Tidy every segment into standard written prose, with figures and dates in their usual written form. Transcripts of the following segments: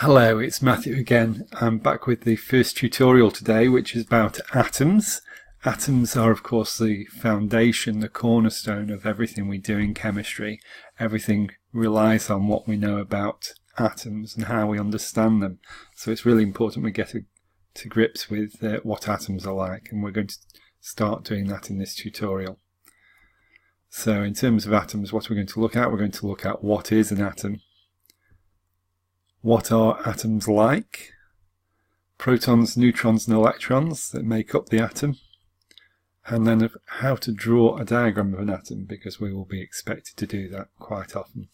Hello, it's Matthew again. I'm back with the first tutorial today, which is about atoms. Atoms are, of course, the foundation, the cornerstone of everything we do in chemistry. Everything relies on what we know about atoms and how we understand them. So it's really important we get to grips with what atoms are like, and we're going to start doing that in this tutorial. So in terms of atoms, what we're going to look at, we're going to look at what is an atom. What are atoms like? Protons, neutrons and electrons that make up the atom. And then of how to draw a diagram of an atom, because we will be expected to do that quite often.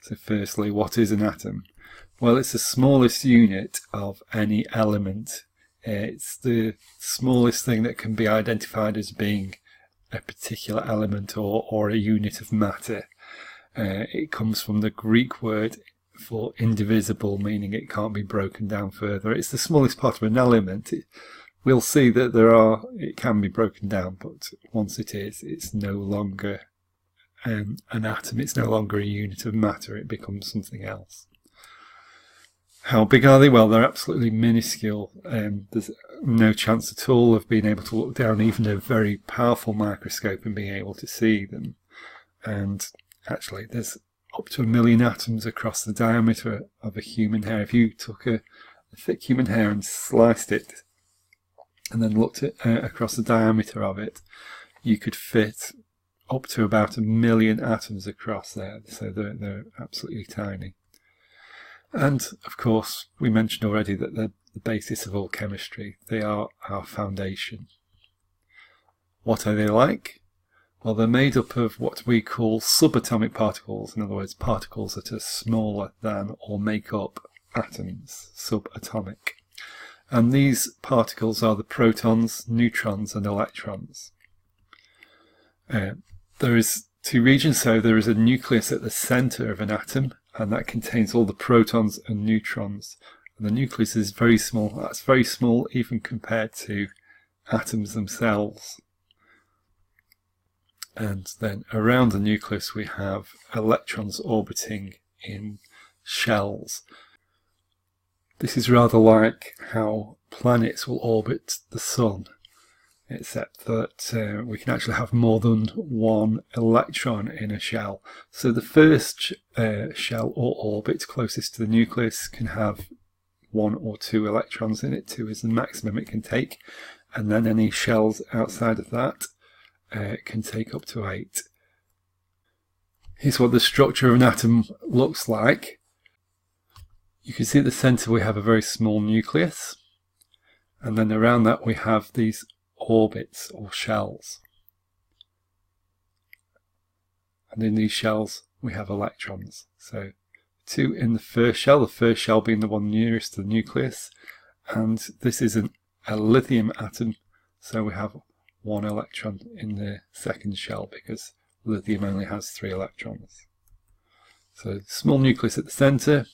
So firstly, what is an atom? Well, it's the smallest unit of any element. It's the smallest thing that can be identified as being a particular element or a unit of matter. It comes from the Greek word for indivisible, meaning it can't be broken down further. It's the smallest part of an element. We'll see that it can be broken down, but once it is, it's no longer an atom. It's no longer a unit of matter. It becomes something else. How big are they? Well, they're absolutely minuscule. There's no chance at all of being able to look down even a very powerful microscope and being able to see them. And actually, there's up to 1 million atoms across the diameter of a human hair. If you took a thick human hair and sliced it and then looked at across the diameter of it, you could fit up to about 1 million atoms across there. So they're absolutely tiny. And of course, we mentioned already that they're the basis of all chemistry. They are our foundation. What are they like? Well, they're made up of what we call subatomic particles, in other words, particles that are smaller than or make up atoms, subatomic. And these particles are the protons, neutrons and electrons. There is two regions, so there is a nucleus at the centre of an atom, and that contains all the protons and neutrons. And the nucleus is very small. That's very small even compared to atoms themselves. And then around the nucleus we have electrons orbiting in shells. This is rather like how planets will orbit the sun, except that we can actually have more than one electron in a shell. So the first shell or orbit closest to the nucleus can have 1 or 2 electrons in it. 2 is the maximum it can take, and then any shells outside of that can take up to 8. Here's what the structure of an atom looks like. You can see at the centre we have a very small nucleus, and then around that we have these orbits or shells. And in these shells we have electrons. So 2 in the first shell being the one nearest to the nucleus, and this is a lithium atom, so we have 1 electron in the second shell because lithium only has 3 electrons. So small nucleus at the centre,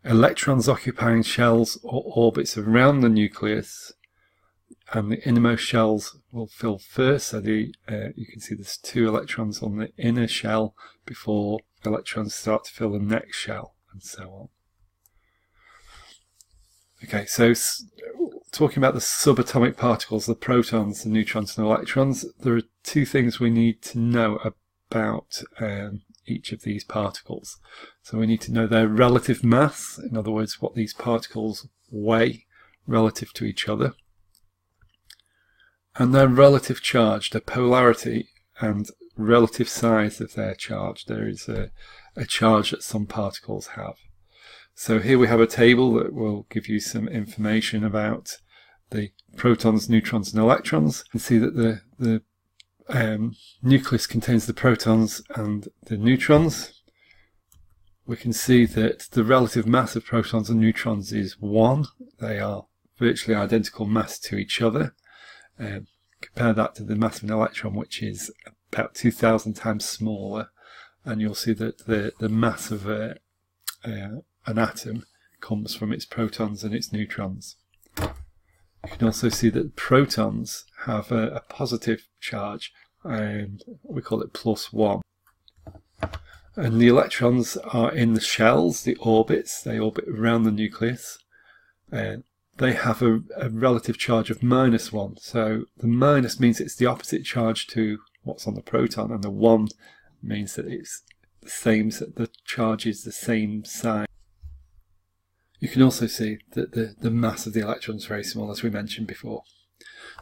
electrons occupying shells or orbits around the nucleus, and the innermost shells will fill first. So you can see there's 2 electrons on the inner shell before electrons start to fill the next shell, and so on. Okay, so talking about the subatomic particles, the protons, the neutrons and electrons, there are 2 things we need to know about each of these particles. So we need to know their relative mass, in other words, what these particles weigh relative to each other, and their relative charge, their polarity and relative size of their charge. There is a charge that some particles have. So here we have a table that will give you some information about the protons, neutrons and electrons. You can see that the nucleus contains the protons and the neutrons. We can see that the relative mass of protons and neutrons is 1. They are virtually identical mass to each other. Compare that to the mass of an electron, which is about 2,000 times smaller, and you'll see that the mass of an atom comes from its protons and its neutrons. You can also see that protons have a positive charge, and we call it +1. And the electrons are in the shells, the orbits. They orbit around the nucleus. They have a relative charge of -1. So the minus means it's the opposite charge to what's on the proton, and the 1 means that it's the same, the charge is the same sign. You can also see that the mass of the electron is very small, as we mentioned before.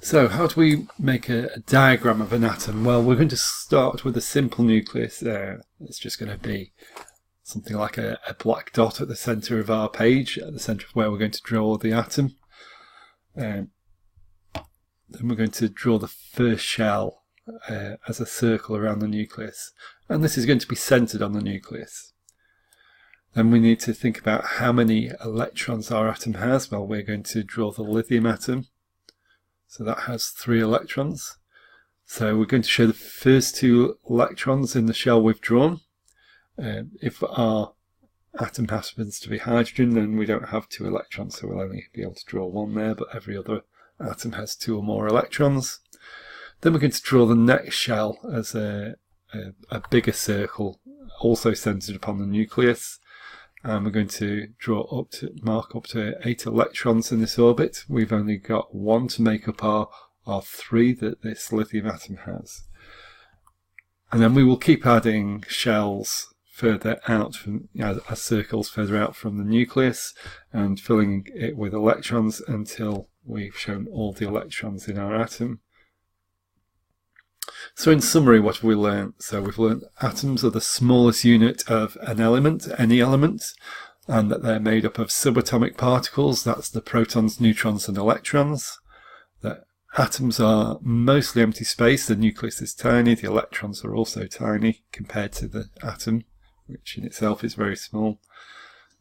So how do we make a diagram of an atom? Well, we're going to start with a simple nucleus there. It's just going to be something like a black dot at the centre of our page, at the centre of where we're going to draw the atom. Then we're going to draw the first shell as a circle around the nucleus. And this is going to be centred on the nucleus. Then we need to think about how many electrons our atom has. Well, we're going to draw the lithium atom. So that has 3 electrons. So we're going to show the first 2 electrons in the shell we've drawn. If our atom happens to be hydrogen, then we don't have 2 electrons, so we'll only be able to draw 1 there, but every other atom has 2 or more electrons. Then we're going to draw the next shell as a bigger circle, also centered upon the nucleus. And we're going to mark up to 8 electrons in this orbit. We've only got 1 to make up our 3 that this lithium atom has. And then we will keep adding shells further out from, as circles further out from the nucleus, and filling it with electrons until we've shown all the electrons in our atom. So in summary, what have we learned? So we've learned atoms are the smallest unit of an element, any element, and that they're made up of subatomic particles. That's the protons, neutrons and electrons. That atoms are mostly empty space. The nucleus is tiny. The electrons are also tiny compared to the atom, which in itself is very small.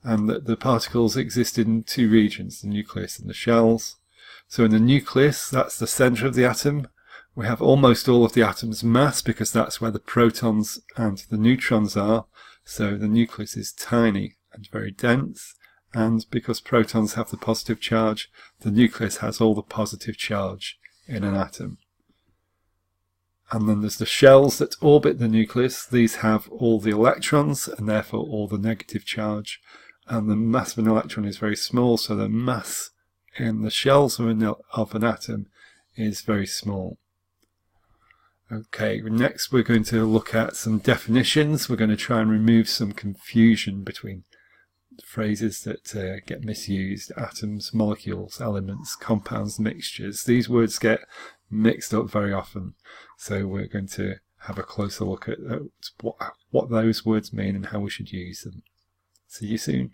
And that the particles exist in 2 regions, the nucleus and the shells. So in the nucleus, that's the centre of the atom. We have almost all of the atom's mass because that's where the protons and the neutrons are. So the nucleus is tiny and very dense. And because protons have the positive charge, the nucleus has all the positive charge in an atom. And then there's the shells that orbit the nucleus. These have all the electrons and therefore all the negative charge. And the mass of an electron is very small, so the mass in the shells of an atom is very small. Okay, next we're going to look at some definitions. We're going to try and remove some confusion between phrases that get misused. Atoms, molecules, elements, compounds, mixtures. These words get mixed up very often. So we're going to have a closer look at what those words mean and how we should use them. See you soon.